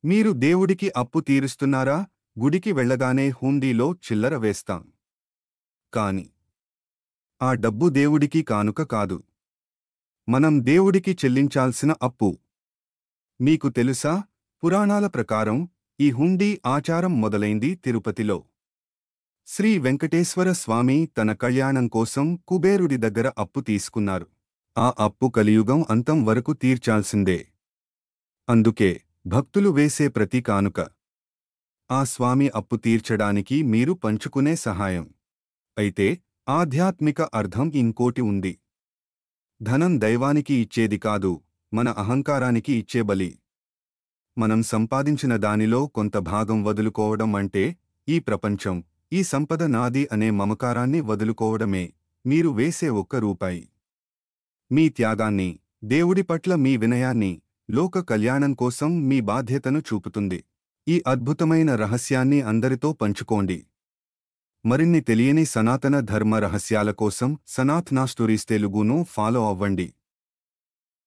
మీరు దేవుడికి అప్పు తీరుస్తున్నారా? గుడికి వెళ్ళగానే హుండీలో చిల్లర వేస్తాం. కాని ఆ డబ్బు దేవుడికి కానుక కాదు. మనం దేవుడికి చెల్లించాల్సిన అప్పు. మీకు తెలుసా? పురాణాల ప్రకారం ఈ హుండీ ఆచారం మొదలైంది తిరుపతిలో. శ్రీ వెంకటేశ్వర స్వామి తన కళ్యాణం కోసం కుబేరుడి దగ్గర అప్పు తీసుకున్నారు. ఆ అప్పు కలియుగం అంతం వరకు తీర్చాల్సిందే. అందుకే భక్తులు వేసే ప్రతి కానుక ఆ స్వామి అప్పు తీర్చడానికి మీరు పంచుకునే సహాయం. అయితే ఆధ్యాత్మిక అర్థం ఇంకోటి ఉంది. ధనం దైవానికి ఇచ్చేది కాదు, మన అహంకారానికి ఇచ్చే బలి. మనం సంపాదించిన దానిలో కొంత భాగం వదులుకోవడం అంటే ఈ ప్రపంచం, ఈ సంపద నాది అనే మమకారాన్ని వదులుకోవడమే. మీరు వేసే ఒక్క రూపాయి మీ త్యాగాన్ని, దేవుడి పట్ల మీ వినయాన్ని, లోక కళ్యాణం కోసం మీ బాధ్యతను చూపుతుంది. ఈ అద్భుతమైన రహస్యాన్ని అందరితో పంచుకోండి. మరిన్ని తెలియని సనాతన ధర్మ రహస్యాల కోసం సనాతన స్టోరీస్ తెలుగును ఫాలో అవ్వండి.